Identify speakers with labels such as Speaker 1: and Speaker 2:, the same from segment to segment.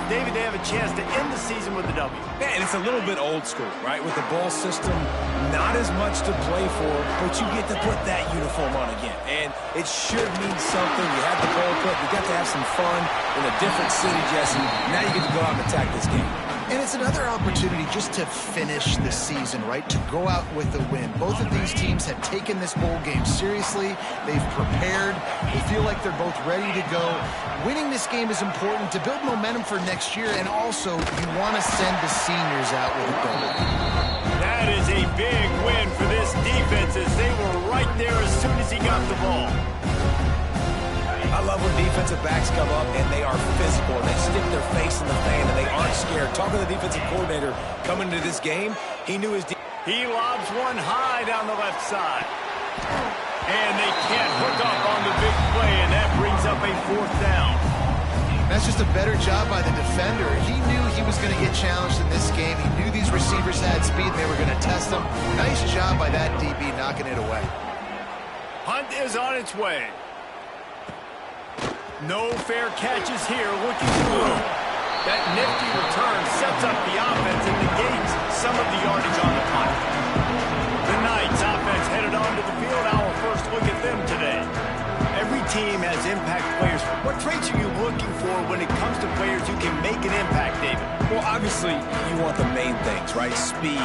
Speaker 1: David, they have a chance to end the season with a W.
Speaker 2: Yeah, and it's a little bit old school, right? With the bowl system, not as much to play for, but you get to put that uniform on again. And it should mean something. You had the bowl put, you got to have some fun in a different city, Jesse. Now you get to go out and attack this game.
Speaker 3: And it's another opportunity just to finish the season, right? To go out with a win. Both of these teams have taken this bowl game seriously. They've prepared. They feel like they're both ready to go. Winning this game is important to build momentum for next year, and also you want to send the seniors out with a goal.
Speaker 1: That is a big win for this defense as they were right there as soon as he got the ball.
Speaker 2: I love when defensive backs come up and they are physical and they stick their face in the fan and they aren't scared. Talking to the defensive coordinator coming into this game, he knew his
Speaker 1: he lobs one high down the left side. And they can't hook up on the big play, and that brings up a 4th down.
Speaker 3: That's just a better job by the defender. He knew he was going to get challenged in this game. He knew these receivers had speed and they were going to test him. Nice job by that DB knocking it away.
Speaker 1: Hunt is on its way. No fair catches here, looking through. That nifty return sets up the offense and negates some of the yardage on the punt. The Knights offense headed onto the field. Our first look at them today. Every team has impact players. What traits are you looking for when it comes to players who can make an impact, David?
Speaker 2: Well, obviously, you want the main things, right? Speed,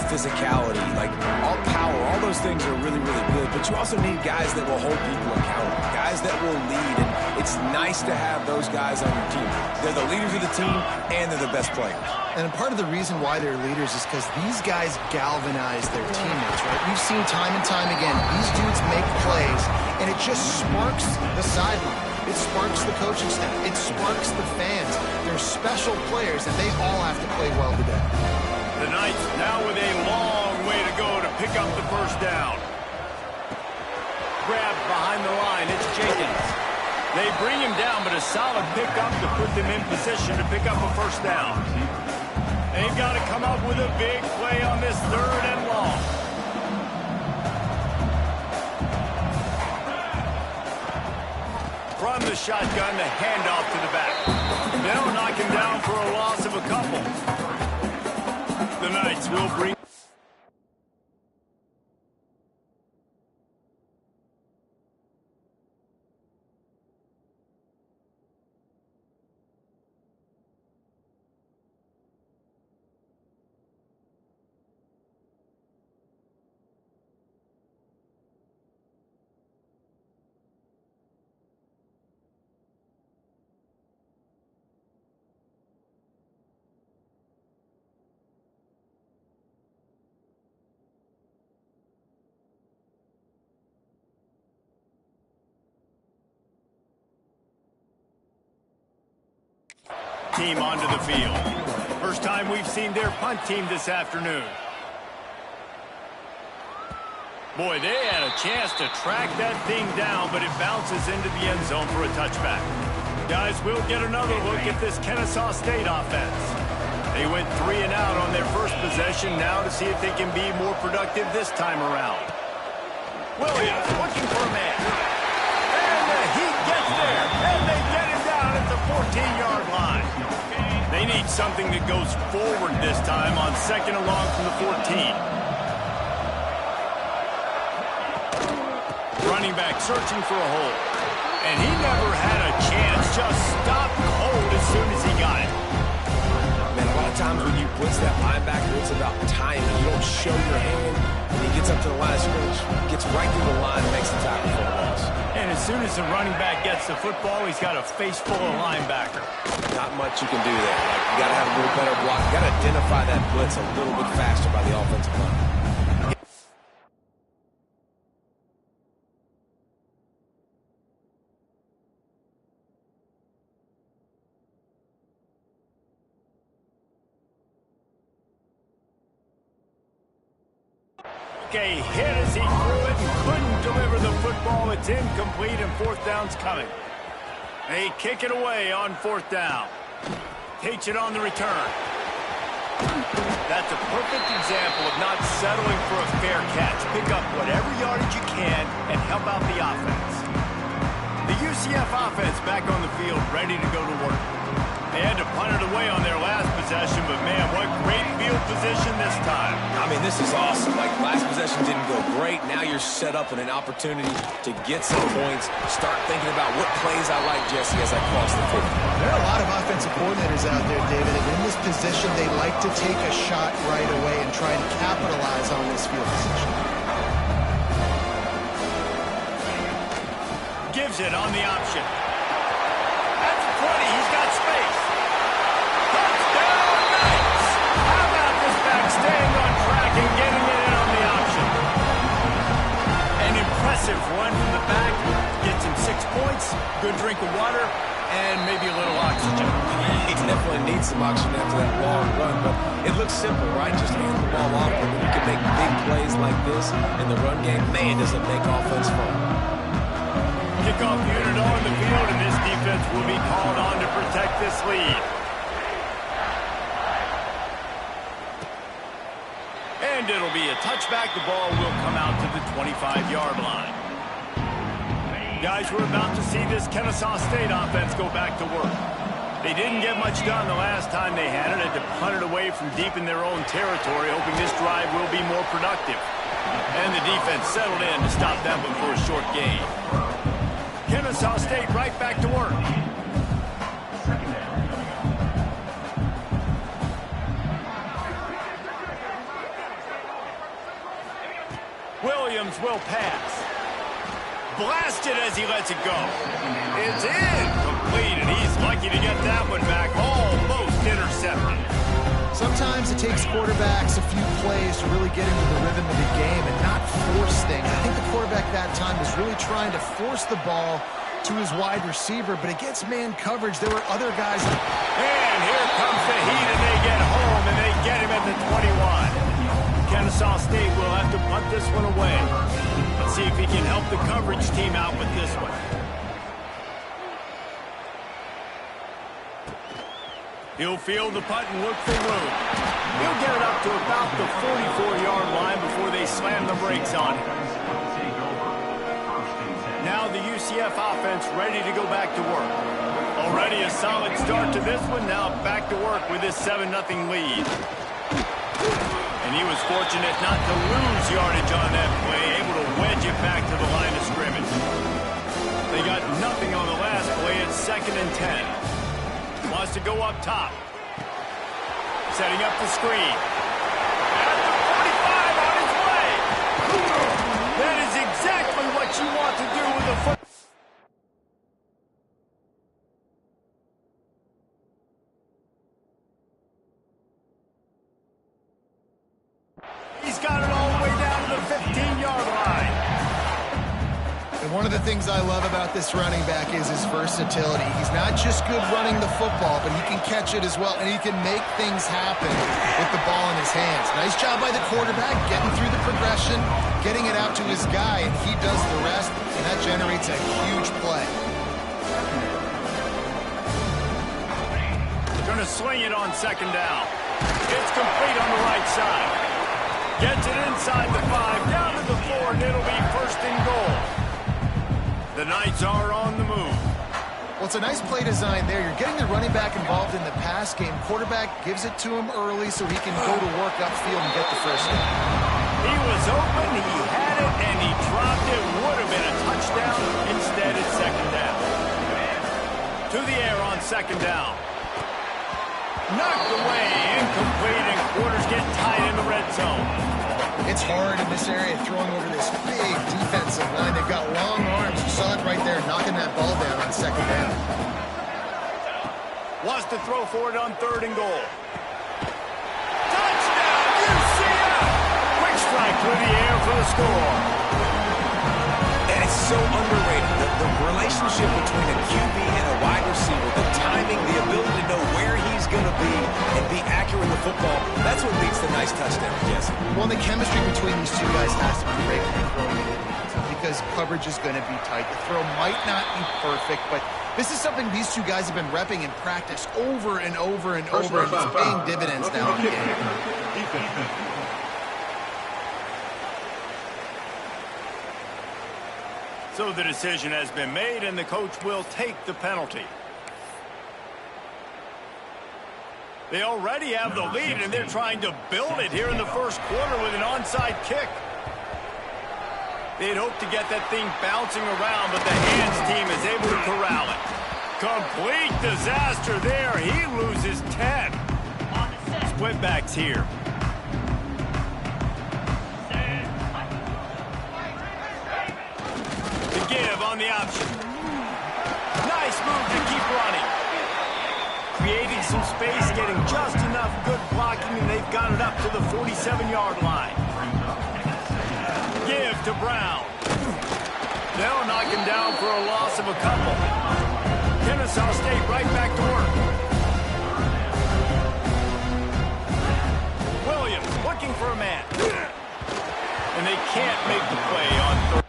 Speaker 2: physicality, like all power, all those things are really, really good. But you also need guys that will hold people accountable, guys that will lead. And it's nice to have those guys on your team. They're the leaders of the team, and they're the best players.
Speaker 3: And part of the reason why they're leaders is because these guys galvanize their teammates, right? We've seen time and time again, these dudes make plays, and it just sparks the sideline. It sparks the coaching staff. It sparks the fans. They're special players, and they all have to play well today.
Speaker 1: The Knights now with a long way to go to pick up the 1st down. Grabbed behind the line. It's Jenkins. They bring him down, but a solid pickup to put them in position to pick up a 1st down. They've got to come up with a big play on this 3rd and long. From the shotgun, the handoff to the back. They'll knock him down for a loss of a couple. The Knights will bring... Team onto the field. First time we've seen their punt team this afternoon. Boy, they had a chance to track that thing down, but it bounces into the end zone for a touchback. Guys, we'll get another look at this Kennesaw State offense. They went 3 and out on their first possession, now to see if they can be more productive this time around. Williams looking for a man. And the heat gets there, and they get him down at the 14-yard line. They need something that goes forward this time on 2nd and long from the 14. Running back searching for a hole. And he never had a chance, just stopped cold as soon as he got it.
Speaker 2: Man, a lot of times when you blitz that linebacker, it's about timing. You don't show your hand, and he gets up to the line of scrimmage, gets right through the line, and makes the tackle for a loss.
Speaker 1: And as soon as the running back gets the football, he's got a face full of linebacker.
Speaker 2: Not much you can do there. Like, you got to have a little better block. You got to identify that blitz a little bit faster by the offensive line.
Speaker 1: A hit as he threw it and couldn't deliver the football. It's incomplete and 4th down's coming. They kick it away on 4th down. Takes it on the return. That's a perfect example of not settling for a fair catch. Pick up whatever yardage you can and help out the offense. The UCF offense back on the field, ready to go to work. They had to punt it
Speaker 2: this is awesome. Like, last possession didn't go great. Now you're set up in an opportunity to get some points. Start thinking about what plays I like, Jesse, as I cross the field.
Speaker 3: There are a lot of offensive coordinators out there, David, and in this position, they like to take a shot right away and try and capitalize on this field position.
Speaker 1: Gives it on the option. At the 20, he's got space. Touchdown, Knights! How about this back staying on track and getting it in on the option? An impressive run from the back. Gets him 6 points, good drink of water, and maybe a little oxygen.
Speaker 2: He definitely needs some oxygen after that long run, but it looks simple, right? Just hand the ball off, and you can make big plays like this in the run game. Man, does it make offense fun.
Speaker 1: Kickoff unit on the field, and this defense will be called on to protect this lead. And it'll be a touchback. The ball will come out to the 25-yard line. Guys, we're about to see this Kennesaw State offense go back to work. They didn't get much done the last time they had it. Had to punt it away from deep in their own territory, hoping this drive will be more productive. And the defense settled in to stop them before a short gain. Kennesaw State right back to work. Williams will pass. Blasted as he lets it go. It's incomplete, and he's lucky to get that one back. Almost intercepted.
Speaker 3: Sometimes it takes quarterbacks a few plays to really get into the rhythm of the game and not force things. I think the quarterback that time was really trying to force the ball to his wide receiver, but against man coverage, there were other guys.
Speaker 1: And here comes the heat, and they get home, and they get him at the 21. Kennesaw State will have to punt this one away. Let's see if he can help the coverage team out with this one. He'll field the punt and look for room. He'll get it up to about the 44-yard line before they slam the brakes on him. Now the UCF offense ready to go back to work. Already a solid start to this one. Now back to work with this 7-0 lead. And he was fortunate not to lose yardage on that play, able to wedge it back to the line of scrimmage. They got nothing on the last play. It's 2nd and 10. Wants to go up top. Setting up the screen. At the 45 on his way. That is exactly what you want to do with a foot. He's got it all the way down to the 15-yard line.
Speaker 3: And one of the things I love about this running back is his versatility. He's not just good running the football, but he can catch it as well, and he can make things happen with the ball in his hands. Nice job by the quarterback, getting through the progression, getting it out to his guy, and he does the rest, and that generates a huge play.
Speaker 1: Going to sling it on 2nd down. It's complete on the right side. Gets it inside the 5, down to the 4, and it'll be 1st and goal. The Knights are on the move.
Speaker 3: Well, it's a nice play design there. You're getting the running back involved in the pass game. Quarterback gives it to him early so he can go to work upfield and get the first down.
Speaker 1: He was open, he had it, and he dropped it. Would have been a touchdown. Instead, it's 2nd down. To the air on 2nd down. Knocked away, incomplete, and quarters get tight in the red zone.
Speaker 3: It's hard in this area throwing over this big defensive line. They've got long arms. You saw it right there, knocking that ball down on 2nd down.
Speaker 1: Wants to throw for it on 3rd and goal. Touchdown, UCF! Quick strike through the air for the score.
Speaker 2: And it's so underrated. The relationship between a QB and a wide receiver, the timing, the ability to know where he's going to be and be accurate with the football, that's what leads to nice touchdowns, Jesse.
Speaker 3: Well, the chemistry between these two guys has to be great when you're throwing it because coverage is going to be tight. The throw might not be perfect, but this is something these two guys have been repping in practice over and over and over, and it's paying dividends now in the game.
Speaker 1: So the decision has been made, and the coach will take the penalty. They already have the lead, and they're trying to build it here in the first quarter with an onside kick. They'd hoped to get that thing bouncing around, but the hands team is able to corral it. Complete disaster there. He loses 10. Split backs here. The give on the option. Nice move to keep running. Creating some space, getting just enough good blocking, and they've got it up to the 47-yard line. Give to Brown. They'll knock him down for a loss of a couple. Kennesaw State right back to work. Williams looking for a man. And they can't make the play on third.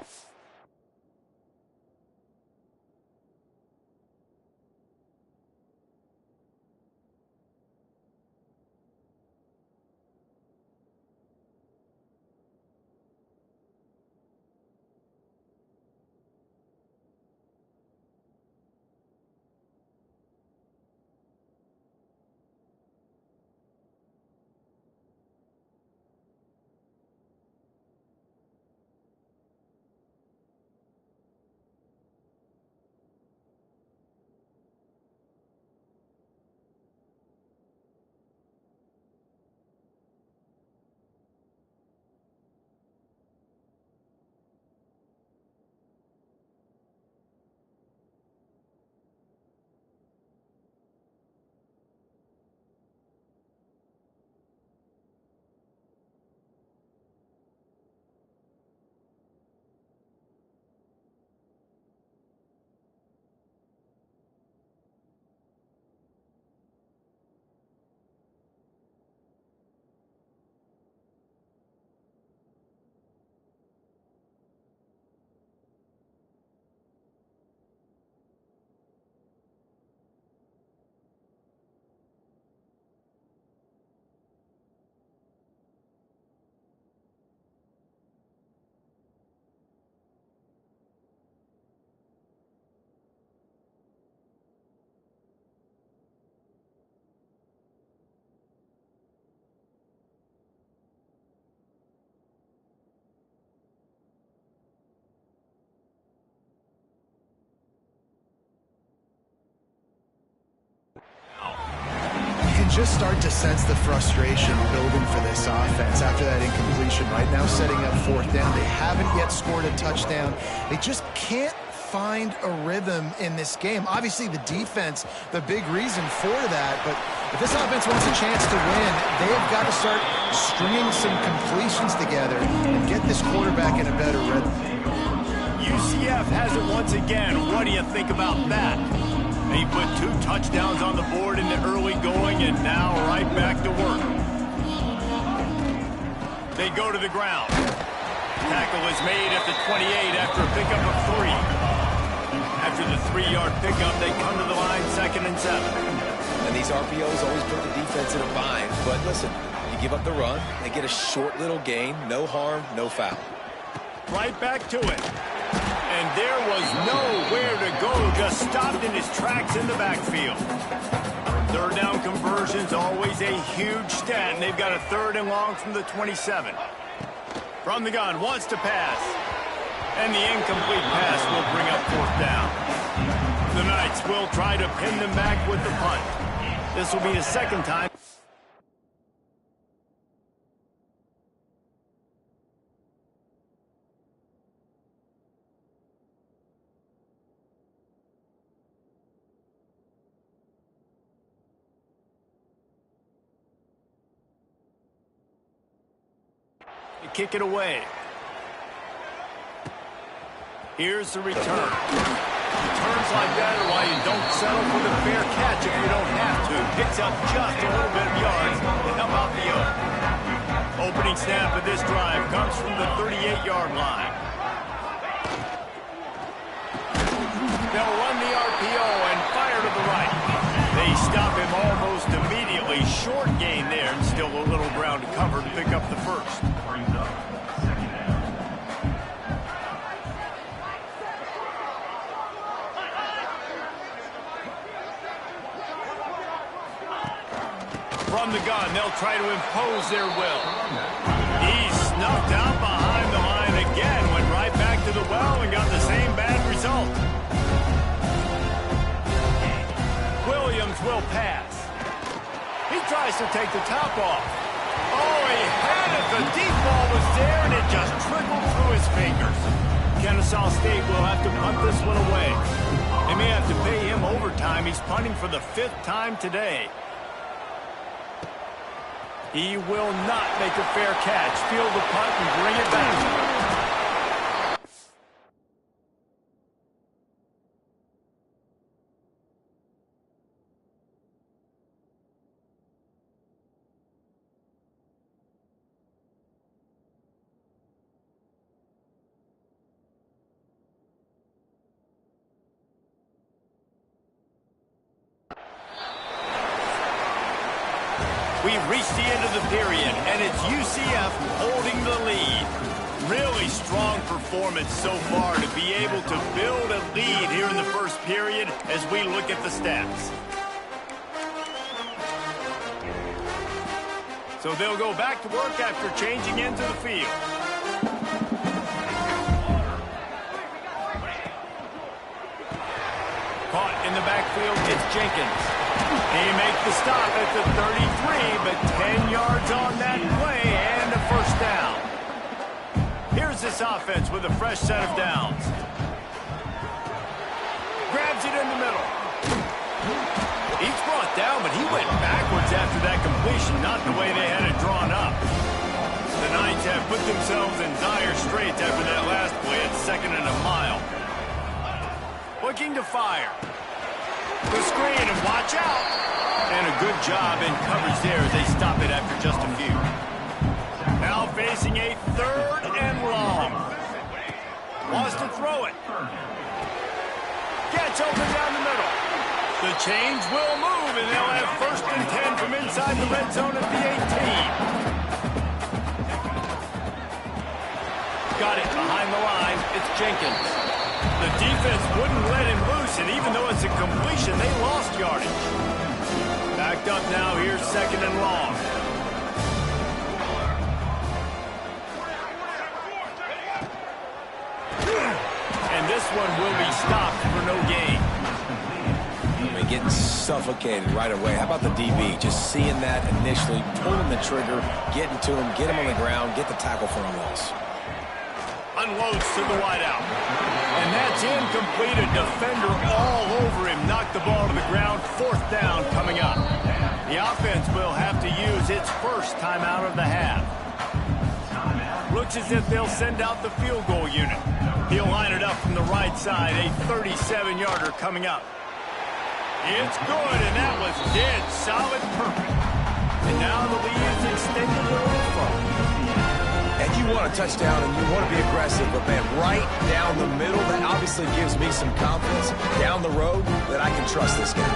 Speaker 3: Just start to sense the frustration building for this offense after that incompletion. Right now setting up fourth down. They haven't yet scored a touchdown. They just can't find a rhythm in this game. Obviously the defense, the big reason for that, but if this offense wants a chance to win, they have got to start stringing some completions together and get this quarterback in a better rhythm.
Speaker 1: UCF has it once again. What do you think about that? They put 2 touchdowns on the board in the early going, and now right back to work. They go to the ground. Tackle is made at the 28 after a pickup of 3. After the 3-yard pickup, they come to the line, 2nd and 7.
Speaker 2: And these RPOs always put the defense in a bind. But listen, you give up the run, they get a short little gain, no harm, no foul.
Speaker 1: Right back to it. And there was nowhere to go, just stopped in his tracks in the backfield. Third down conversion's always a huge stat, and they've got a 3rd and long from the 27. From the gun, wants to pass. And the incomplete pass will bring up 4th down. The Knights will try to pin them back with the punt. This will be the 2nd time. Kick it away. Here's the return. Returns like that are why you don't settle for the fair catch if you don't have to. Picks up just a little bit of yards to help out the yoke. Opening snap of this drive comes from the 38-yard line. They'll run the RPO and fire to the right. They stop him almost immediately. Short gain there, and still a little ground to cover to pick up the first. From the gun, they'll try to impose their will. He's snuffed out behind the line again, went right back to the well and got the same bad result. Williams will pass. He tries to take the top off. Oh, he had it. The deep ball was there, and it just trickled through his fingers. Kennesaw State will have to punt this one away. They may have to pay him overtime. He's punting for the 5th time today. He will not make a fair catch. Field the punt and bring it back. We've reached the end of the period, and it's UCF holding the lead. Really strong performance so far to be able to build a lead here in the first period as we look at the stats. So they'll go back to work after changing into the field. Caught in the backfield, it's Jenkins. He makes the stop at the 33, but 10 yards on that play and a first down. Here's this offense with a fresh set of downs. Grabs it in the middle. He's brought down, but he went backwards after that completion, not the way they had it drawn up. The Knights have put themselves in dire straits after that last play at 2nd and a mile. Looking to fire. The screen, and watch out. And a good job in coverage there as they stop it after just a few. Now facing a 3rd and long. Wants to throw it. Gets open down the middle. The chains will move, and they'll have 1st and 10 from inside the red zone at the 18. Got it behind the line. It's Jenkins. The defense wouldn't let him loose, and even though it's a completion, they lost yardage. Backed up now, here's 2nd and long. And this one will be stopped for no gain.
Speaker 2: They're getting suffocated right away. How about the DB? Just seeing that initially, pulling the trigger, getting to him, get him on the ground, get the tackle for a loss.
Speaker 1: Unloads to the wideout. And that's incomplete. A defender all over him. Knocked the ball to the ground. 4th down coming up. The offense will have to use its first timeout of the half. Looks as if they'll send out the field goal unit. He'll line it up from the right side. A 37-yarder coming up. It's good, and that was dead solid perfect. And now the lead is extended a little further.
Speaker 2: And you want a touchdown and you want to be aggressive, but man, right down the middle, that obviously gives me some confidence down the road that I can trust this guy.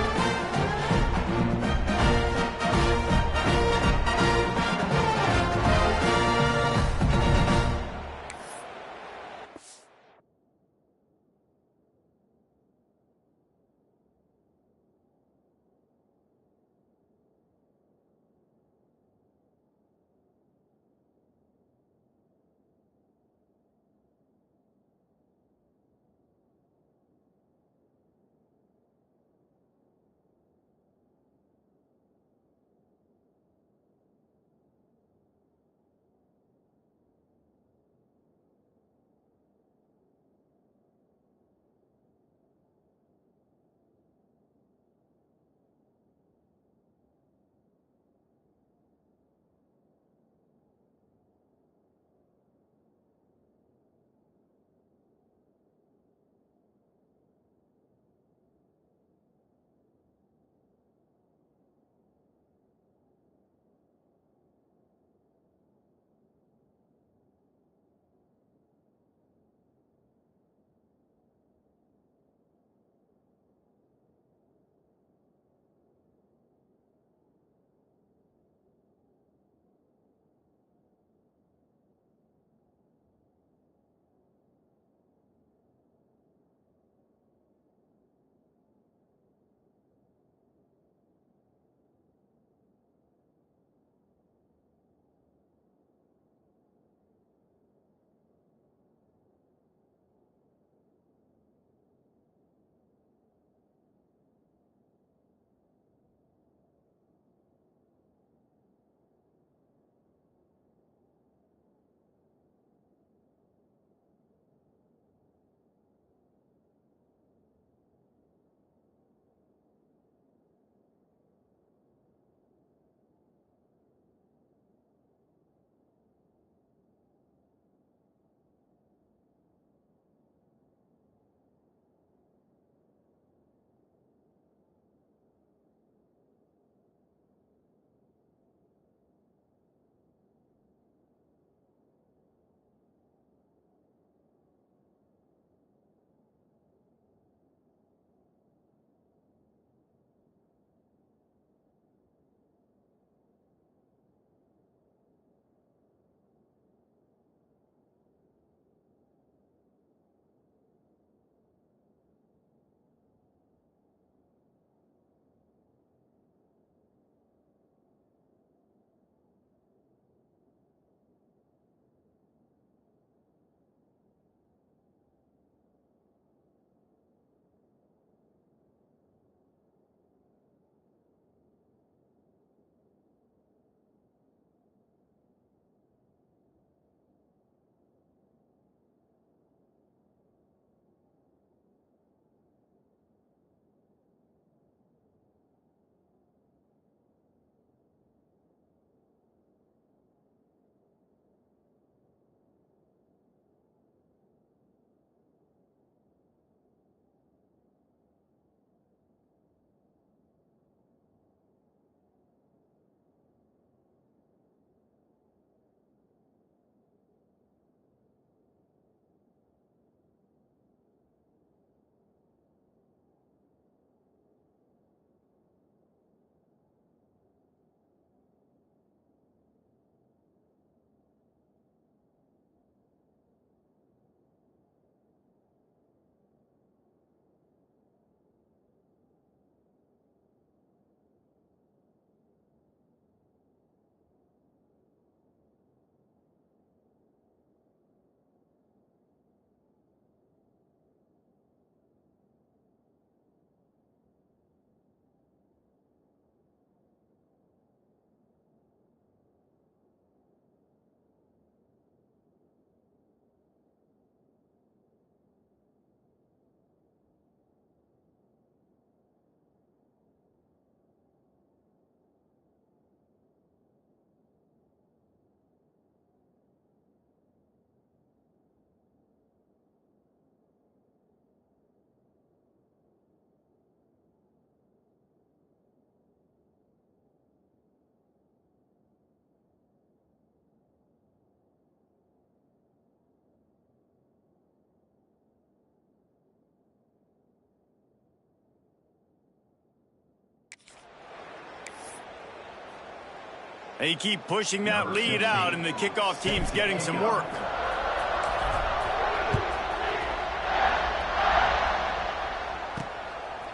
Speaker 1: They keep pushing that lead out, and the kickoff team's getting some work.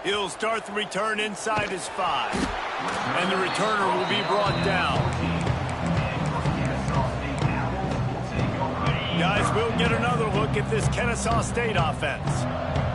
Speaker 1: He'll start the return inside his 5. And the returner will be brought down. Guys, we'll get another look at this Kennesaw State offense.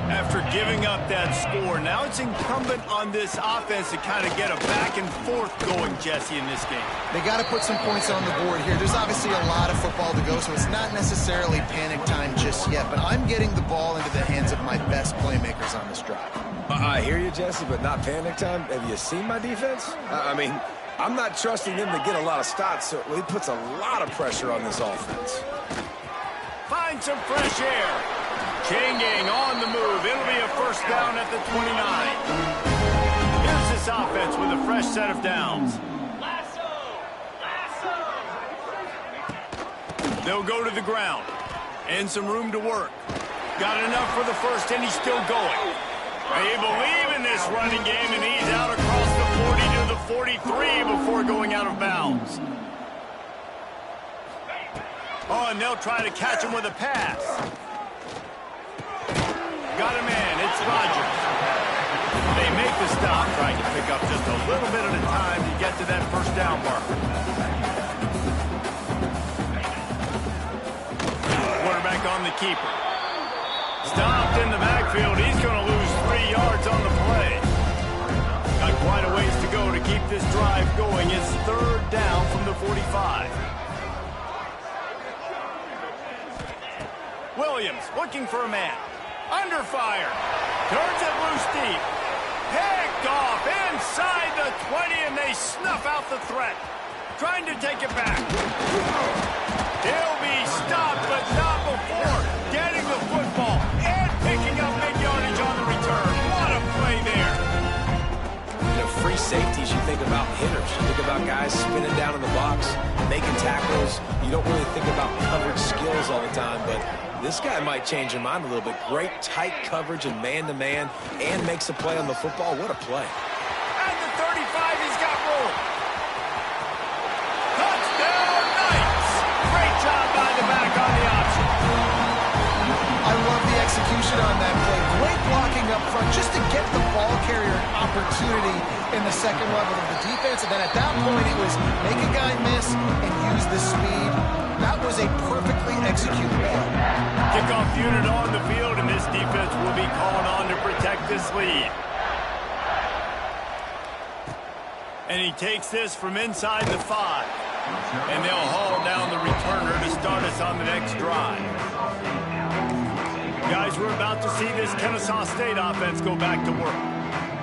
Speaker 1: After giving up that score, now it's incumbent on this offense to kind of get a back and forth going, Jesse, in this game.
Speaker 3: They got to put some points on the board here. There's obviously a lot of football to go, so it's not necessarily panic time just yet, but I'm getting the ball into the hands of my best playmakers on this drive.
Speaker 2: I hear you, Jesse, but not panic time. Have you seen my defense? I mean, I'm not trusting them to get a lot of stops, so it puts a lot of pressure on this offense.
Speaker 1: Find some fresh air. Chain gang on the move. It'll be a first down at the 29. Here's this offense with a fresh set of downs. They'll go to the ground. And some room to work. Got enough for the first, and he's still going. They believe in this running game, and he's out across the 40 to the 43 before going out of bounds. Oh, and they'll try to catch him with a pass. Got a man. It's Rogers. They make the stop, trying to pick up just a little bit at a time to get to that first down marker. Quarterback on the keeper. Stopped in the backfield. He's going to lose 3 yards on the play. Got quite a ways to go to keep this drive going. It's third down from the 45. Williams looking for a man. Under fire. Turns it loose deep. Picked off inside the 20, and they snuff out the threat. Trying to take it back. He'll be stopped, but not before getting the football and picking up big yardage on the return. What a play there.
Speaker 2: You know, free safeties, you think about hitters. You think about guys spinning down in the box, making tackles. You don't really think about coverage skills all the time, but this guy might change your mind a little bit. Great tight coverage and man-to-man, and makes a play on the football. What a play.
Speaker 1: At the 35, he's got room. Touchdown, Knights. Great job by the back on the option.
Speaker 3: I love the execution on that play. Great blocking up front just to get the ball carrier an opportunity in the second level of the defense. And then at that point, it was make a guy miss and use the speed. That was a perfectly executed play.
Speaker 1: Kickoff unit on the field, and this defense will be calling on to protect this lead. And he takes this from inside the 5. And they'll haul down the returner to start us on the next drive. Guys, we're about to see this Kennesaw State offense go back to work.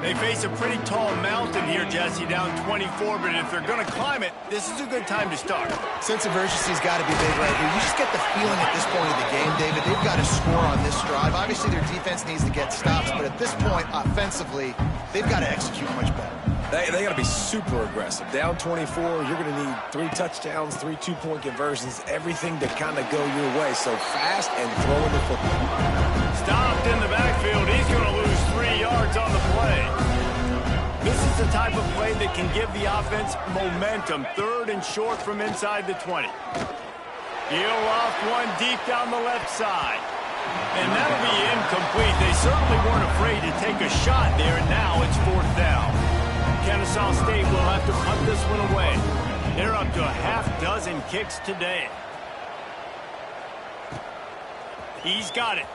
Speaker 1: They face a pretty tall mountain here, Jesse, down 24, but if they're going to climb it, this is a good time to start.
Speaker 3: Sense of urgency's got to be big right here. You just get the feeling at this point of the game, David, they've got to score on this drive. Obviously, their defense needs to get stops, but at this point, offensively, they've got to execute much better.
Speaker 2: They got to be super aggressive. Down 24, you're going to need 3 touchdowns, 3 two-point conversions, everything to kind of go your way. So fast and throwing the football.
Speaker 1: Stopped in the backfield. He's going to lose 3 yards on the play. This is the type of play that can give the offense momentum. Third and short from inside the 20. He'll loft one deep down the left side. And that'll be incomplete. They certainly weren't afraid to take a shot there, and now it's fourth down. Kennesaw State will have to punt this one away. They're up to a half-dozen kicks today. He's got it.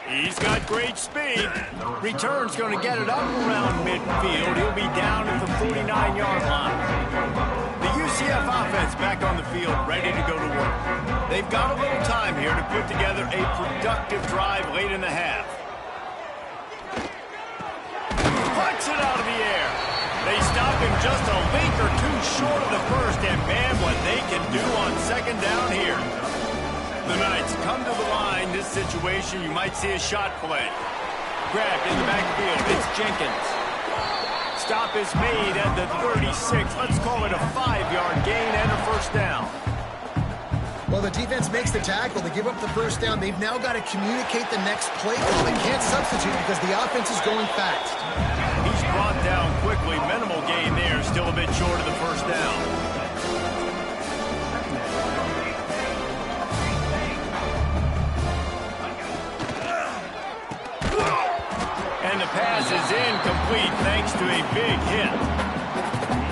Speaker 1: He's got great speed. Return's going to get it up around midfield. He'll be down at the 49-yard line. The UCF offense back on the field, ready to go to work. They've got a little time here to put together a productive drive late in the half. Punts it out of the air. They stop him just a link or two short of the first, and man, what they can do on second down here. The Knights come to the line. This situation, you might see a shot play. Grabbed in the backfield. It's Jenkins. Stop is made at the 36. Let's call it a 5-yard gain and a first down.
Speaker 3: Well, the defense makes the tackle. They give up the first down. They've now got to communicate the next play call. They can't substitute because the offense is going fast.
Speaker 1: He's brought down quickly. Minimal gain there. Still a bit short of the first down. is incomplete thanks to a big hit.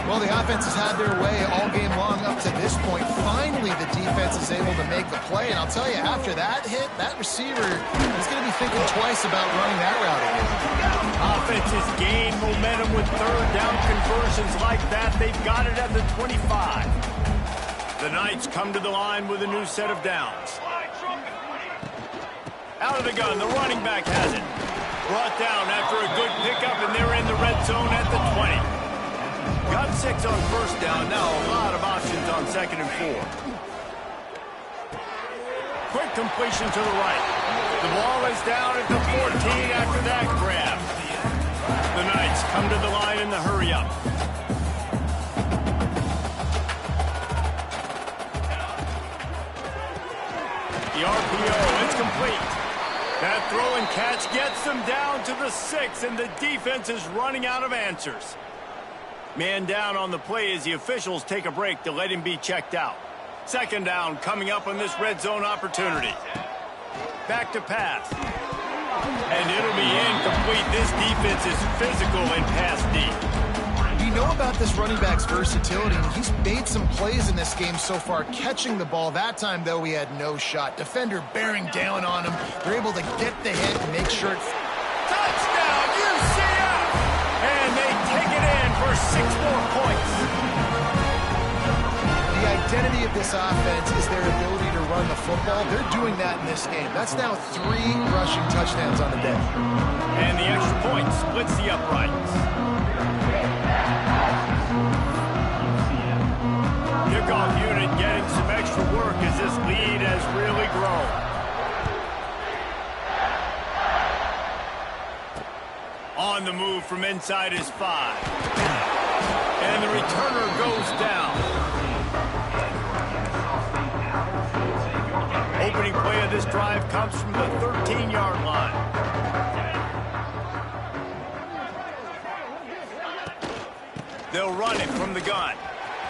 Speaker 3: Well, the offense has had their way all game long up to this point. Finally, the defense is able to make the play. And I'll tell you, after that hit, that receiver is going to be thinking twice about running that route again.
Speaker 1: Offenses gain momentum with third down conversions like that. They've got it at the 25. The Knights come to the line with a new set of downs. Out of the gun, the running back has it. Brought down after a good pickup, and they're in the red zone at the 20. Got 6 on first down. Now a lot of options on 2nd and 4. Quick completion to the right. The ball is down at the 14 after that grab. The Knights come to the line in the hurry-up. The RPO, it's complete. That throw and catch gets them down to the 6, and the defense is running out of answers. Man down on the play as the officials take a break to let him be checked out. 2nd down coming up on this red zone opportunity. Back to pass. And it'll be incomplete. This defense is physical and pass deep.
Speaker 3: You know about this running back's versatility. He's made some plays in this game so far, catching the ball. That time, though, he had no shot. Defender bearing down on him. They're able to get the hit and make sure it's...
Speaker 1: Touchdown, UCF! And they take it in for 6 more points.
Speaker 3: The identity of this offense is their ability to run the football. They're doing that in this game. That's now 3 rushing touchdowns on the day.
Speaker 1: And the extra point splits the uprights. Kickoff unit getting some extra work as this lead has really grown. On the move from inside his 5. And the returner goes down. Opening play of this drive comes from the 13-yard line. They'll run it from the gun.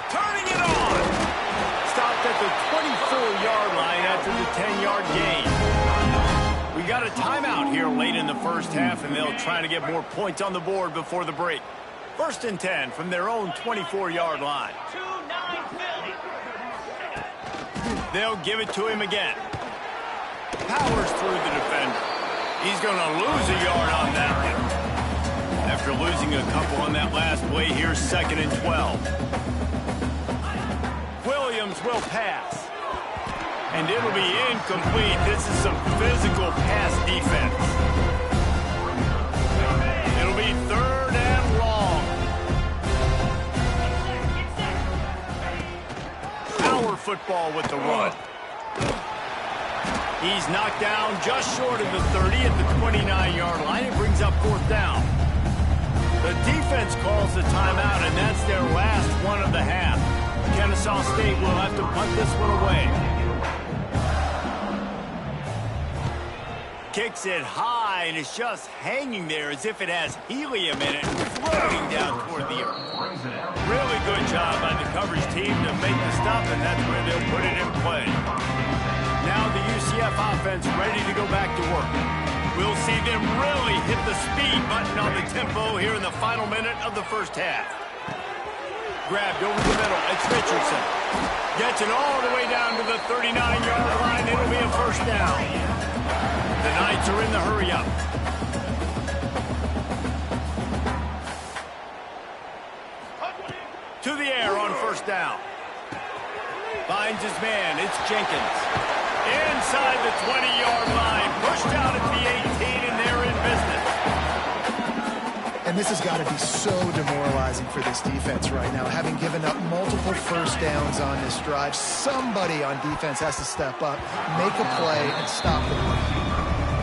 Speaker 1: Turning it on. Stopped at the 24-yard line after the 10-yard gain. We got a timeout here late in the first half, and they'll try to get more points on the board before the break. 1st and 10 from their own 24-yard line. They'll give it to him again. Powers through the defender. He's going to lose a yard on that one. After losing a couple on that last play, here's 2nd and 12. Williams will pass. And it'll be incomplete. This is some physical pass defense. It'll be 3rd and long. Power football with the run. He's knocked down just short of the 30 at the 29-yard line. It brings up 4th down. The defense calls the timeout, and that's their last one of the half. Kennesaw State will have to punt this one away. Kicks it high, and it's just hanging there as if it has helium in it, floating down toward the earth. Really good job by the coverage team to make the stop, and that's where they'll put it in play. Now the UCF offense ready to go back to work. We'll see them really hit the speed button on the tempo here in the final minute of the first half. Grabbed over the middle. It's Richardson. Gets it all the way down to the 39-yard line. It'll be a 1st down. The Knights are in the hurry-up. To the air on 1st down. Finds his man. It's Jenkins. Inside the 20-yard line. Pushed out at the 18, and they're in business.
Speaker 3: And this has got to be so demoralizing for this defense right now. Having given up multiple 1st downs on this drive, somebody on defense has to step up, make a play, and stop the run.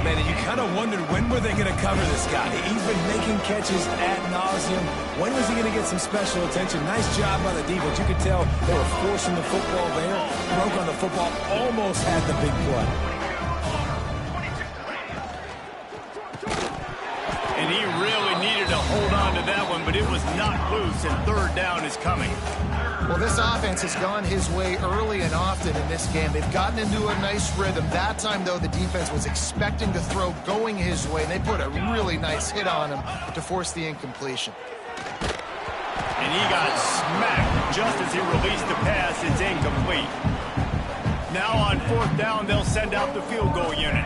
Speaker 2: Man, and you kind of wondered, when were they going to cover this guy? He's been making catches ad nauseum. When was he going to get some special attention? Nice job by the defense. You could tell they were forcing the football there. Broke on the football, almost had the big play.
Speaker 1: And he really needed to hold on to that one, but it was knocked loose, and third down is coming.
Speaker 3: Well, this offense has gone his way early and often in this game. They've gotten into a nice rhythm. That time, though, the defense was expecting to throw going his way, and they put a really nice hit on him to force the incompletion.
Speaker 1: And he got smacked just as he released the pass. It's incomplete. Now on fourth down, they'll send out the field goal unit.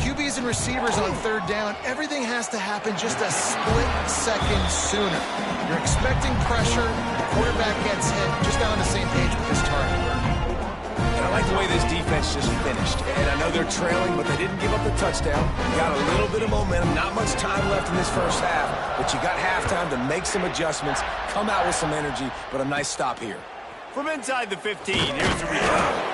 Speaker 3: QBs and receivers on third down, everything has to happen just a split second sooner. You're expecting pressure, the quarterback gets hit, just not on the same page with his target.
Speaker 2: And I like the way this defense just finished. And I know they're trailing, but they didn't give up the touchdown. Got a little bit of momentum, not much time left in this first half, but you got halftime to make some adjustments, come out with some energy, but a nice stop here.
Speaker 1: From inside the 15, here's the return.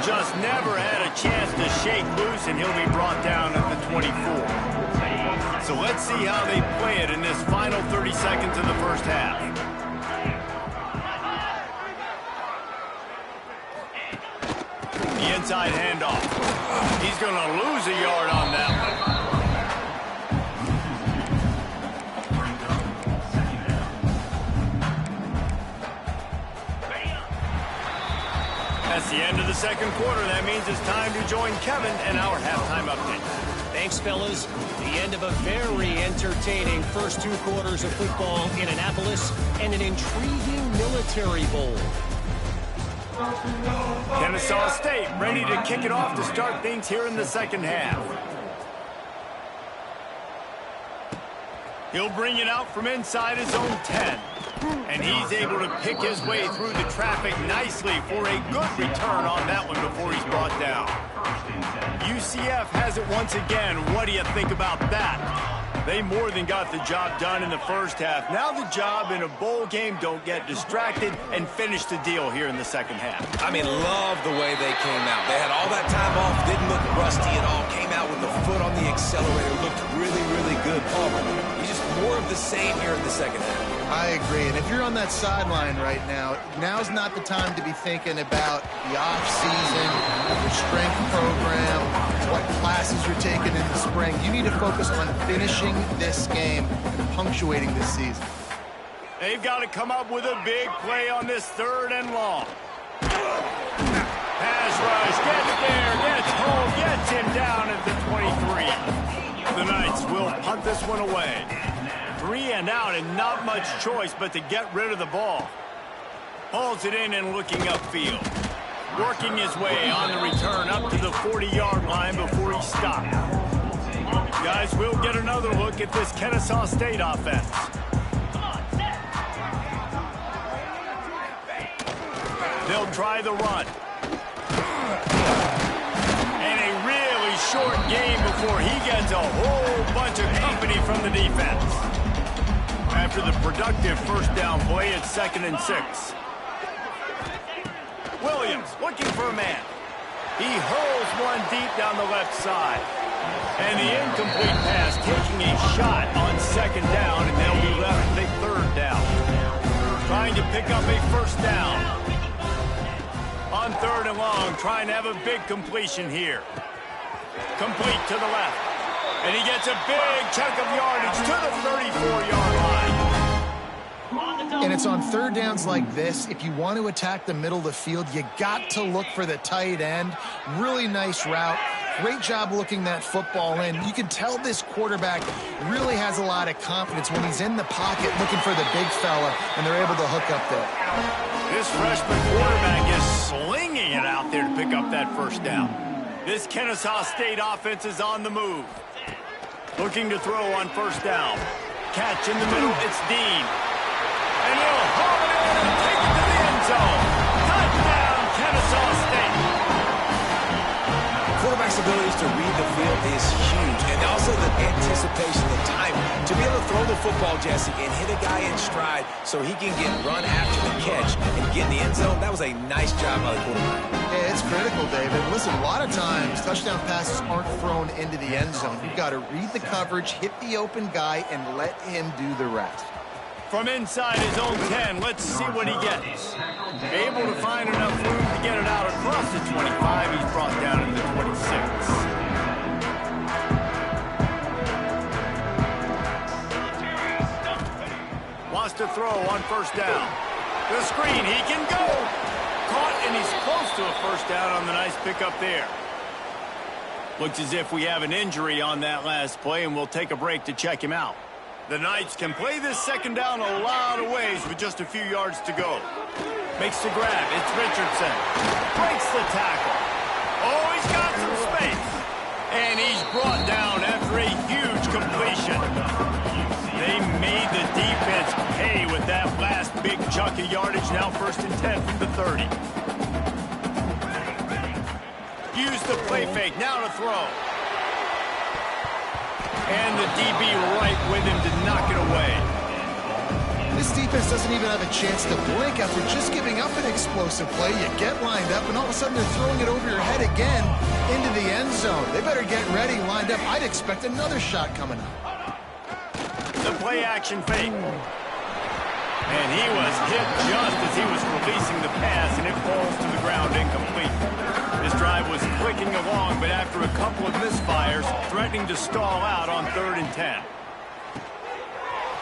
Speaker 1: Just never had a chance to shake loose, and he'll be brought down at the 24. So let's see how they play it in this final 30 seconds of the first half. The inside handoff. He's going to lose a yard on that one. That's the end of the second quarter. That means it's time to join Kevin and our halftime update.
Speaker 4: Thanks, fellas. The end of a very entertaining first two quarters of football in Annapolis and an intriguing military bowl.
Speaker 1: Kennesaw State ready to kick it off to start things here in the second half. He'll bring it out from inside his own 10. And he's able to pick his way through the traffic nicely for a good return on that one before he's brought down. UCF has it once again. What do you think about that? They more than got the job done in the first half. Now the job in a bowl game, don't get distracted and finish the deal here in the second half.
Speaker 2: I mean, love the way they came out. They had all that time off, didn't look rusty at all, came out with the foot on the accelerator, looked really, really good. He's just more of the same here in the second half.
Speaker 3: I agree, and if you're on that sideline right now, now's not the time to be thinking about the off-season, your strength program, what classes you're taking in the spring. You need to focus on finishing this game and punctuating this season.
Speaker 1: They've got to come up with a big play on this third and long. Pass rush, gets there, gets home, gets him down at the 23. The Knights will punt this one away. 3 and out, and not much choice but to get rid of the ball. Hauls it in and looking upfield. Working his way on the return up to the 40-yard line before he stopped. Guys, we'll get another look at this Kennesaw State offense. They'll try the run. And a really short game before he gets a whole bunch of company from the defense. After the productive first down play, it's 2nd and 6. Williams looking for a man. He hurls one deep down the left side. And the incomplete pass taking a shot on 2nd down, and they'll be left with a 3rd down. Trying to pick up a first down. On 3rd and long, trying to have a big completion here. Complete to the left. And he gets a big chunk of yardage to the 34-yard line.
Speaker 3: And it's on third downs like this. If you want to attack the middle of the field, you got to look for the tight end. Really nice route. Great job looking that football in. You can tell this quarterback really has a lot of confidence when he's in the pocket looking for the big fella, and they're able to hook up there.
Speaker 1: This freshman quarterback is slinging it out there to pick up that first down. This Kennesaw State offense is on the move. Looking to throw on first down. Catch in the middle, it's Dean. And he'll haul it in and take it to the end zone. Touchdown, Kennesaw State.
Speaker 2: Quarterback's abilities to read the field is huge. And also the anticipation, the time to be able to throw the football, Jesse, and hit a guy in stride so he can get run after the catch and get in the end zone. That was a nice job by the quarterback.
Speaker 3: Yeah, it's critical, David. Listen, a lot of times touchdown passes aren't thrown into the end zone. You've got to read the coverage, hit the open guy, and let him do the rest.
Speaker 1: From inside his own 10, let's see what he gets. Able to find enough room to get it out across the 25. He's brought down in the 26. wants to throw on first down. The screen, he can go. Caught, and he's close to a first down on the nice pickup there. Looks as if we have an injury on that last play, and we'll take a break to check him out. The Knights can play this second down a lot of ways with just a few yards to go. Makes the grab. It's Richardson. Breaks the tackle. Oh, he's got some space. And he's brought down after a huge completion. They made the defense pay with that last big chunk of yardage. Now 1st and 10 from the 30. Use the play fake. Now to throw. And the DB right with him to knock it away.
Speaker 3: This defense doesn't even have a chance to blink after just giving up an explosive play. You get lined up, and all of a sudden they're throwing it over your head again into the end zone. They better get ready, lined up. I'd expect another shot coming up.
Speaker 1: The play action fake. And he was hit just as he was releasing the pass, and it falls to the ground incomplete. This drive was clicking along, but after a couple of misfires, threatening to stall out on 3rd and 10.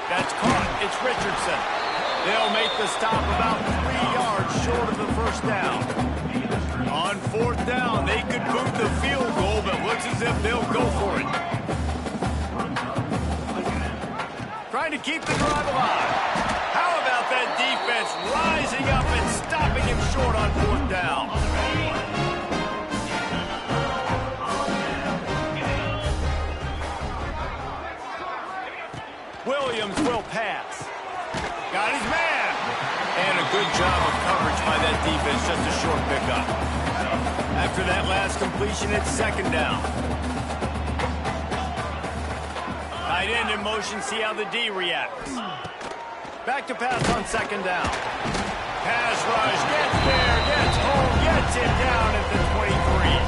Speaker 1: That's caught. It's Richardson. They'll make the stop about 3 yards short of the first down. On 4th down, they could boot the field goal, but looks as if they'll go for it. Trying to keep the drive alive. How about that defense rising up and stopping him short on 4th down? Williams will pass. Got his man. And a good job of coverage by that defense, just a short pickup. After that last completion, it's 2nd down. Tight end in motion, see how the D reacts. Back to pass on 2nd down. Pass rush, gets there, gets home, gets it down at the 23.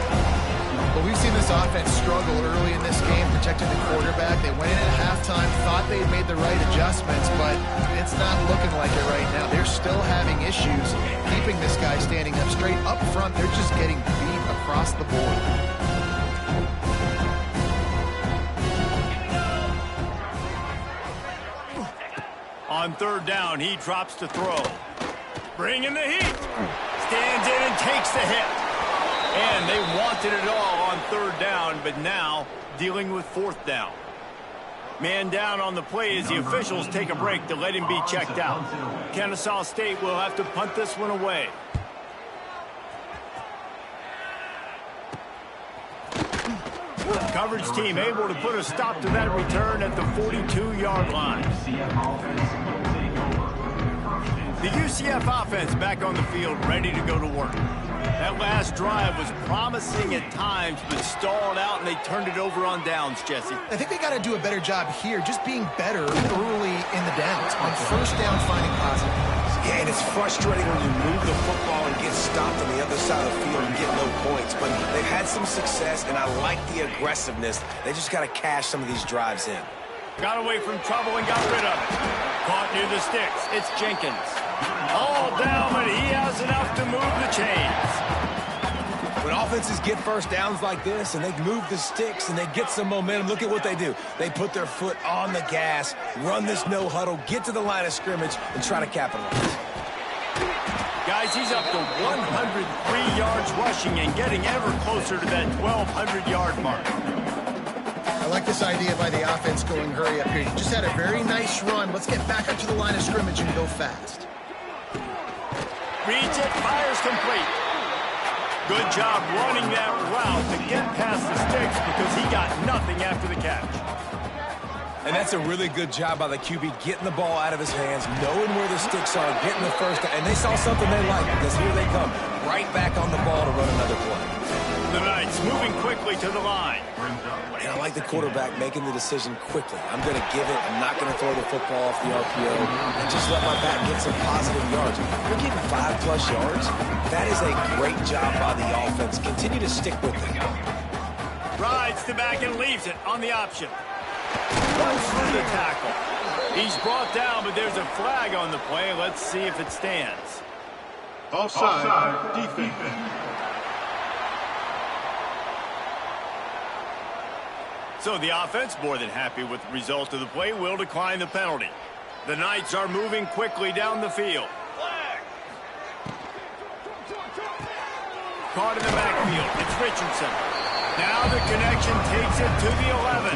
Speaker 3: Well, we've seen this offense struggle early in this game, protecting the quarterback. They went in at halftime, thought they had made the right adjustments, but it's not looking like it right now. They're still having issues keeping this guy standing up straight. Up front, they're just getting beat across the board.
Speaker 1: On 3rd down, he drops to throw. Bringing the heat. Stands in and takes the hit. And they wanted it all on 3rd down, but now dealing with 4th down. Man down on the play as the officials take a break to let him be checked out. Kennesaw State will have to punt this one away. Coverage team able to put a stop to that return at the 42-yard line. The UCF offense back on the field, ready to go to work. That last drive was promising at times, but stalled out, and they turned it over on downs, Jesse.
Speaker 3: I think they got to do a better job here, just being better early in the downs. On 1st down, finding positive plays.
Speaker 2: Yeah, and it's frustrating when you move the football and get stopped on the other side of the field and get no points. But they've had some success, and I like the aggressiveness. They just got to cash some of these drives in.
Speaker 1: Got away from trouble and got rid of it. Caught near the sticks. It's Jenkins. All down, but he has enough to move the chains.
Speaker 2: When offenses get first downs like this and they move the sticks and they get some momentum, look at what they do. They put their foot on the gas, run this no huddle, get to the line of scrimmage, and try to capitalize.
Speaker 1: Guys, he's up to 103 yards rushing and getting ever closer to that 1,200-yard mark.
Speaker 3: I like this idea by the offense going hurry up here. You just had a very nice run. Let's get back up to the line of scrimmage and go fast.
Speaker 1: Reads it, fires complete. Good job running that route to get past the sticks because he got nothing after the catch.
Speaker 2: And that's a really good job by the QB, getting the ball out of his hands, knowing where the sticks are, getting the first down. And they saw something they liked because here they come, right back on the ball to run another play.
Speaker 1: The Knights moving quickly to the line.
Speaker 2: And I like the quarterback making the decision quickly. I'm going to give it. I'm not going to throw the football off the RPO and just let my back get some positive yards. You're getting 5+ yards. That is a great job by the offense. Continue to stick with it.
Speaker 1: Rides the back and leaves it on the option. Runs through the tackle. He's brought down, but there's a flag on the play. Let's see if it stands.
Speaker 5: Offside defense.
Speaker 1: So the offense, more than happy with the result of the play, will decline the penalty. The Knights are moving quickly down the field. Caught in the backfield. It's Richardson. Now the connection takes it to the 11.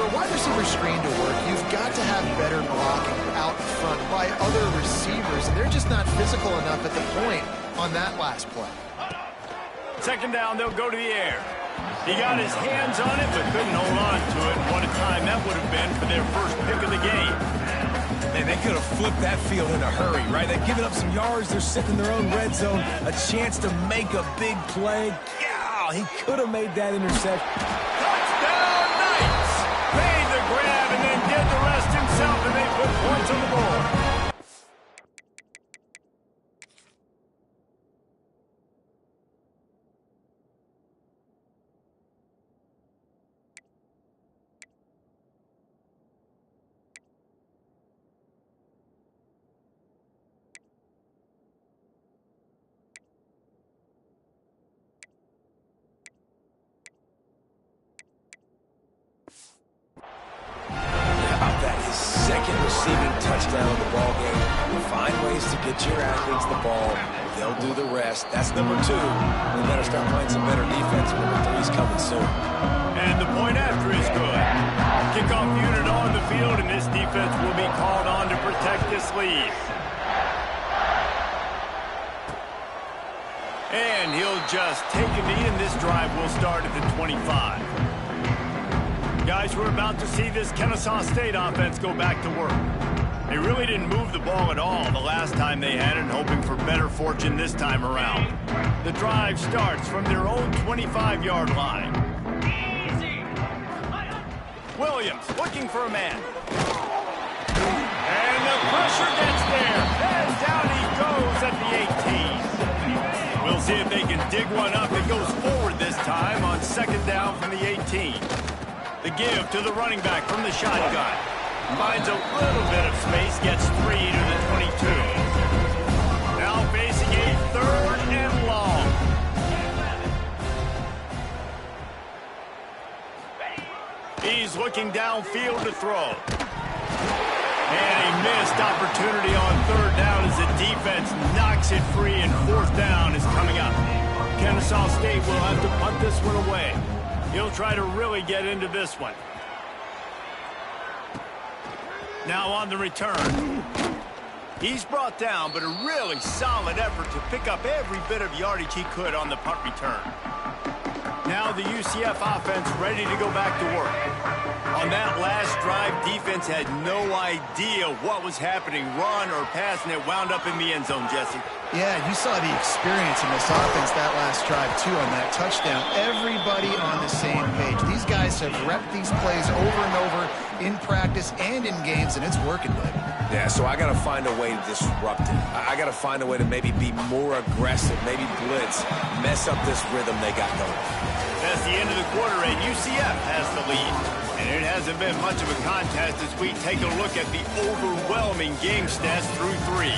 Speaker 3: For a wide receiver screen to work, you've got to have better blocking out front by other receivers. They're just not physical enough at the point on that last play.
Speaker 1: Second down, they'll go to the air. He got his hands on it, but couldn't hold on to it. What a time that would have been for their first pick of the game.
Speaker 2: Man, they could have flipped that field in a hurry, right? They've given up some yards. They're sitting in their own red zone. A chance to make a big play. Yeah, he could have made that interception.
Speaker 1: Touchdown, Knights! Made the grab and then did the rest himself, and they put points on the board.
Speaker 2: Second receiving touchdown of the ball game. You find ways to get your athletes the ball. They'll do the rest. That's number 2. We better start playing some better defense. Number 3 is coming soon.
Speaker 1: And the point after is good. Kickoff unit on the field, and this defense will be called on to protect this lead. And he'll just take a knee, and this drive will start at the 25. Guys, we're about to see this Kennesaw State offense go back to work. They really didn't move the ball at all the last time they had it, hoping for better fortune this time around. The drive starts from their own 25-yard line. Williams looking for a man. And the pressure gets there. And down he goes at the 18. We'll see if they can dig one up. It goes forward this time on second down from the 18. The give to the running back from the shotgun. Finds a little bit of space, gets 3 to the 22. Now facing a third and long. He's looking downfield to throw. And a missed opportunity on third down as the defense knocks it free, and fourth down is coming up. Kennesaw State will have to punt this one away. He'll try to really get into this one. Now on the return. He's brought down, but a really solid effort to pick up every bit of yardage he could on the punt return. Now the UCF offense ready to go back to work. On that last drive, defense had no idea what was happening, run or pass, and it wound up in the end zone, Jesse.
Speaker 3: Yeah, you saw the experience in this offense that last drive, too, on that touchdown. Everybody on the same page. These guys have repped these plays over and over in practice and in games, and it's working, baby.
Speaker 2: Yeah, so I got to find a way to disrupt it. I got to find a way to maybe be more aggressive, maybe blitz, mess up this rhythm they got going.
Speaker 1: That's the end of the quarter, and UCF has the lead. And it hasn't been much of a contest as we take a look at the overwhelming game stats through 3.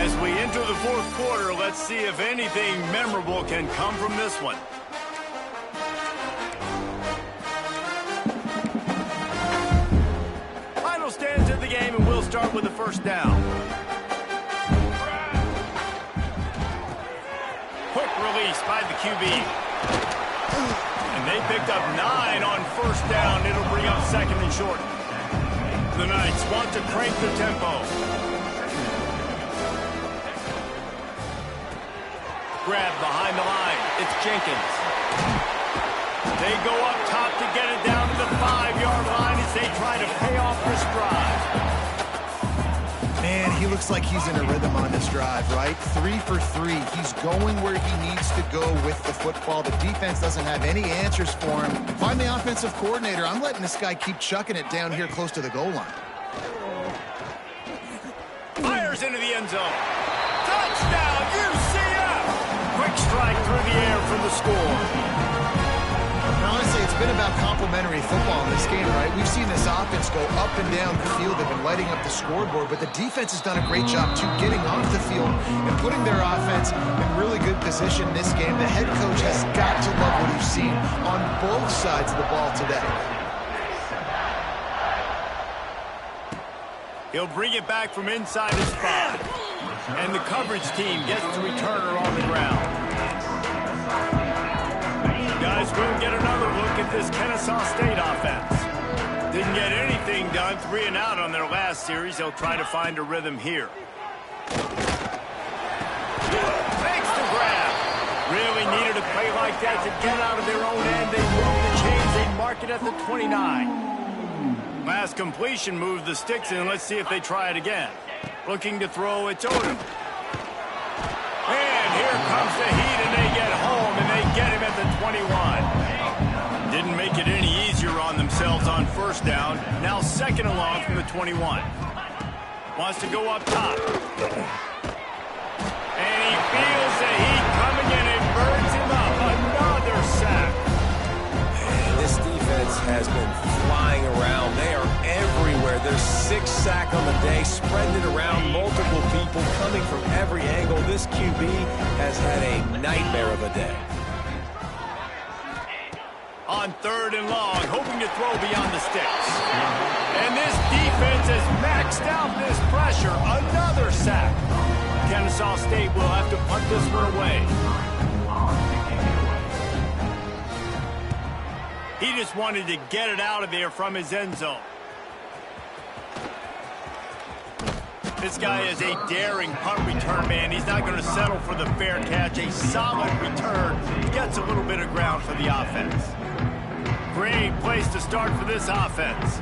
Speaker 1: As we enter the fourth quarter, let's see if anything memorable can come from this one. Final stands of the game, and we'll start with the first down. Quick release by the QB. And they picked up 9 on first down. It'll bring up second and short. The Knights want to crank the tempo. Grab behind the line. It's Jenkins. They go up top to get it down to the 5-yard line as they try to pay off this drive.
Speaker 3: Man, he looks like he's in a rhythm on this drive, right? 3 for 3. He's going where he needs to go with the football. The defense doesn't have any answers for him. If I'm the offensive coordinator, I'm letting this guy keep chucking it down here close to the goal line.
Speaker 1: Fires into the end zone. Touchdown, UCF! Quick strike through the air for the score.
Speaker 3: Now, I want to say it's been about complementary football in this game, right? We've seen this offense go up and down the field. They've been lighting up the scoreboard, but the defense has done a great job, too, getting off the field and putting their offense in really good position in this game. The head coach has got to love what he's seen on both sides of the ball today.
Speaker 1: He'll bring it back from inside his 5. And the coverage team gets the returner on the ground. Guys, we'll get another look at this Kennesaw State offense. Didn't get anything done, 3 and out on their last series. They'll try to find a rhythm here. Makes the grab. Really needed a play like that to get out of their own end. They broke the chains. They mark it at the 29. Last completion moved the sticks in. Let's see if they try it again. Looking to throw, it's Odom. And here comes the heat, and they get home, and they get him at the 21. Didn't make it any easier on themselves on first down. Now 2nd and long from the 21. Wants to go up top. And he feels the heat coming, and it burns him up. Another sack.
Speaker 2: This defense has been flying around. They are everywhere. There's 6 sacks on the day, spreading it around, multiple people coming from every angle. This QB has had a nightmare of a day.
Speaker 1: On 3rd and long, hoping to throw beyond the sticks. And this defense has maxed out this pressure. Another sack. Kennesaw State will have to punt this one away. He just wanted to get it out of there from his end zone. This guy is a daring punt return man. He's not going to settle for the fair catch. A solid return. Gets a little bit of ground for the offense. Great place to start for this offense.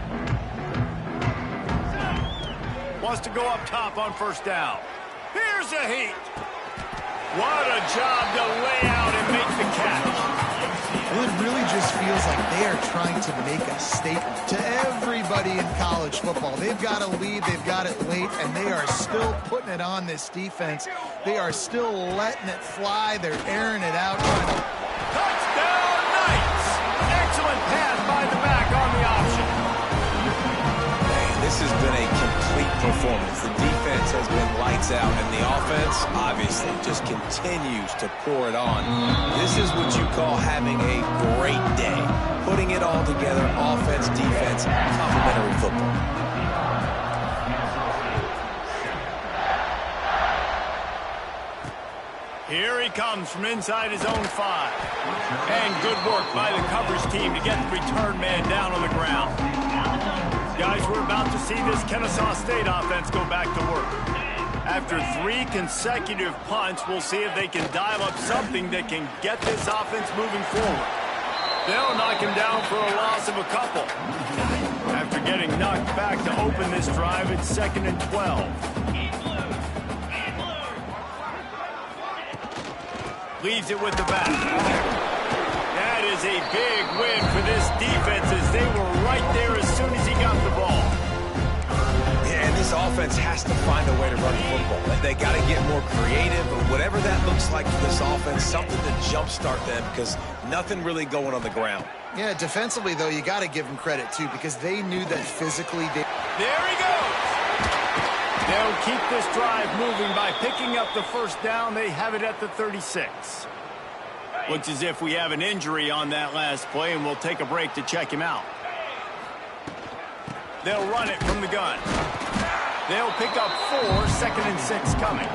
Speaker 1: Wants to go up top on 1st down. Here's the heat. What a job to lay out and make the catch.
Speaker 3: Well, it really just feels like they are trying to make a statement to everybody in college football. They've got a lead, they've got it late, and they are still putting it on this defense. They are still letting it fly. They're airing it out.
Speaker 1: Touchdown, Knights! Excellent pass by the back on the option.
Speaker 2: This has been a complete performance. The defense has been lights out, and the offense, obviously, just continues to pour it on. This is what you call having a great day. Putting it all together, offense, defense, complementary football.
Speaker 1: Here he comes from inside his own 5. And good work by the coverage team to get the return man down on the ground. Guys, we're about to see this Kennesaw State offense go back to work. After 3 consecutive punts, we'll see if they can dial up something that can get this offense moving forward. They'll knock him down for a loss of a couple. After getting knocked back to open this drive, it's 2nd and 12. Leaves it with the back. That is a big win for this defense as they were right there as soon as he got the ball.
Speaker 2: Yeah, and this offense has to find a way to run the football. They got to get more creative, or whatever that looks like for this offense, something to jumpstart them, because nothing really going on the ground.
Speaker 3: Yeah, defensively, though, you got to give them credit, too, because they knew that physically they...
Speaker 1: There he goes! They'll keep this drive moving by picking up the 1st down. They have it at the 36. Looks as if we have an injury on that last play, and we'll take a break to check him out. They'll run it from the gun. They'll pick up 4, 2nd and 6 coming.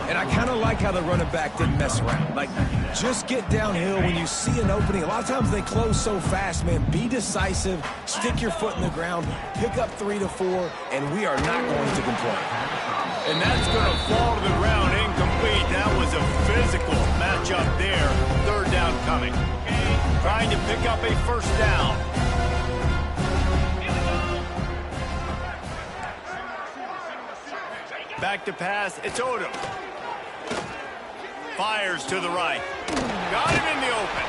Speaker 2: And I kind of like how the running back didn't mess around. Like, just get downhill when you see an opening. A lot of times they close so fast, man. Be decisive, stick your foot in the ground, pick up 3 to 4, and we are not going to complain.
Speaker 1: And that's going to fall to the ground incomplete. That was a physical matchup there. 3rd down coming. Trying to pick up a 1st down. Back to pass. It's Odom. Fires to the right. Got him in the open.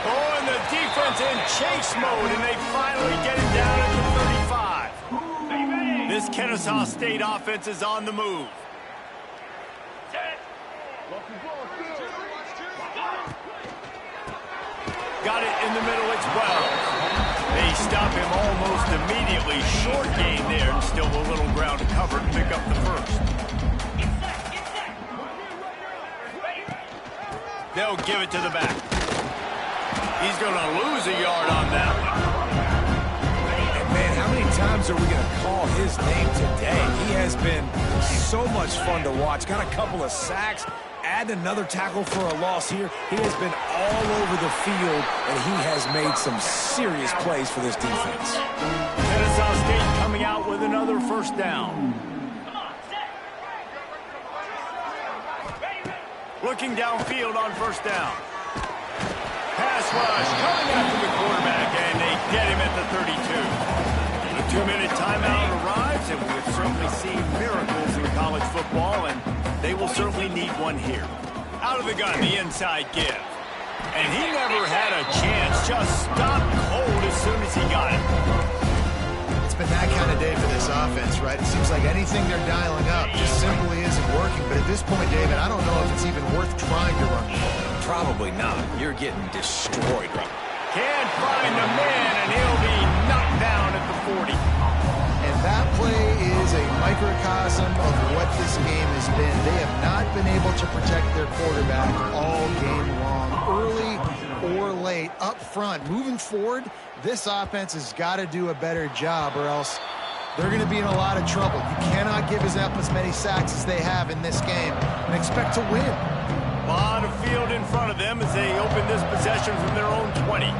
Speaker 1: Oh, and the defense in chase mode, and they finally get him down at the 35. This Kennesaw State offense is on the move. got it in the middle. It's Wells. They stop him almost immediately. Short gain there, and still a little ground to cover to pick up the first. They'll give it to the back. He's going to lose a yard on that one.
Speaker 2: And man, how many times are we going to call his name today? He has been so much fun to watch. Got a couple of sacks. Add another tackle for a loss here. He has been all over the field, and he has made some serious plays for this defense.
Speaker 1: Kennesaw State coming out with another first down. Looking downfield on first down. Pass rush coming after the quarterback, and they get him at the 32. The 2-minute timeout arrives, and we've certainly seen miracles in college football, and they will certainly need one here. Out of the gun, the inside give. And he never had a chance, just stopped cold as soon as he got it.
Speaker 3: It's been that kind of day for this offense, right? It seems like anything they're dialing up just simply isn't working. But at this point, David, I don't know if it's even worth trying to run the ball.
Speaker 2: Probably not. You're getting destroyed, right?
Speaker 1: Can't find the man, and he'll be knocked down at the 40.
Speaker 3: And that play is a microcosm of what this game has been. They have not been able to protect their quarterback all game long, early or late, up front. Moving forward, this offense has got to do a better job, or else they're going to be in a lot of trouble. You cannot give up as many sacks as they have in this game and expect to win.
Speaker 1: A lot of field in front of them as they open this possession from their own 20.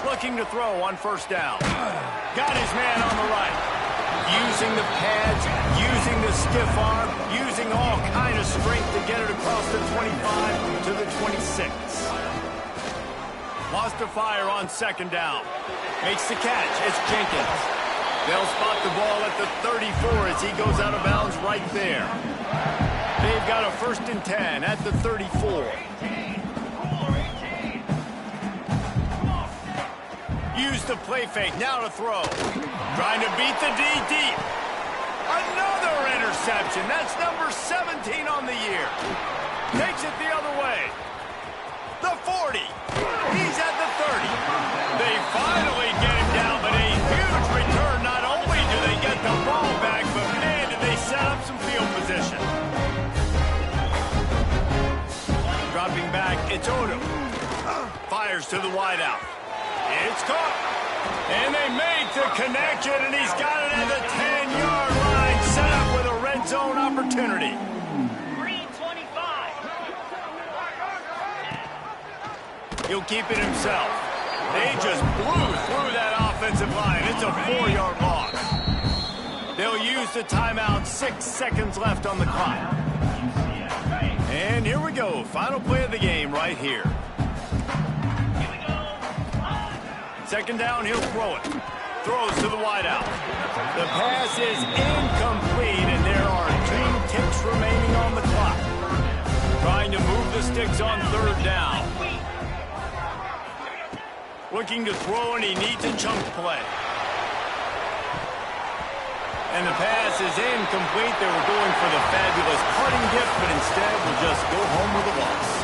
Speaker 1: Looking to throw on first down. Got his man on the right. Using the pads, using the stiff arm, using all kind of strength to get it across the 25 to the 26. Lost a fire on second down. Makes the catch. It's Jenkins. They'll spot the ball at the 34 as he goes out of bounds right there. They've got a 1st and 10 at the 34. Use the play fake, now to throw. Trying to beat the D deep. Another interception. That's number 17 on the year. Takes it the other way. The 40. He's at the 30. They finally get him down, but a huge return. Not only do they get the ball back, but man, did they set up some field position. Dropping back, it's Odom. Fires to the wideout. It's caught. And they make the connection, and he's got it at the 10-yard line, set up with a red zone opportunity. 325. He'll keep it himself. They just blew through that offensive line. It's a 4-yard loss. They'll use the timeout. 6 seconds left on the clock. And here we go. Final play of the game right here. Second down, he'll throw it. Throws to the wideout. The pass is incomplete, and there are 2 ticks remaining on the clock. Trying to move the sticks on third down. Looking to throw, and he needs a chunk play. And the pass is incomplete. They were going for the fabulous parting gift, but instead will just go home with a loss.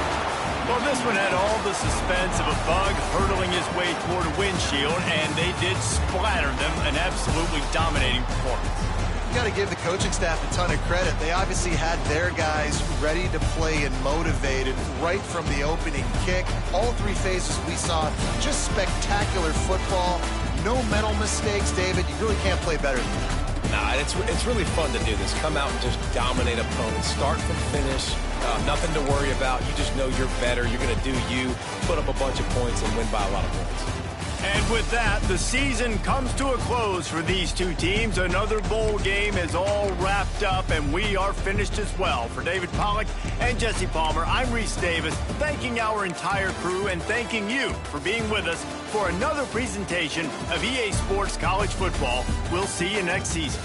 Speaker 1: Well, this one had all the suspense of a bug hurtling his way toward a windshield, and they did splatter them. An absolutely dominating performance.
Speaker 3: You got to give the coaching staff a ton of credit. They obviously had their guys ready to play and motivated right from the opening kick. All 3 phases we saw, just spectacular football. No mental mistakes, David. You really can't play better than that.
Speaker 2: Nah, it's really fun to do this. Come out and just dominate opponents. Start from finish. Nothing to worry about. You just know you're better. You're going to do you, put up a bunch of points, and win by a lot of points.
Speaker 1: And with that, the season comes to a close for these 2 teams. Another bowl game is all wrapped up, and we are finished as well. For David Pollack and Jesse Palmer, I'm Reese Davis, thanking our entire crew and thanking you for being with us for another presentation of EA Sports College Football. We'll see you next season.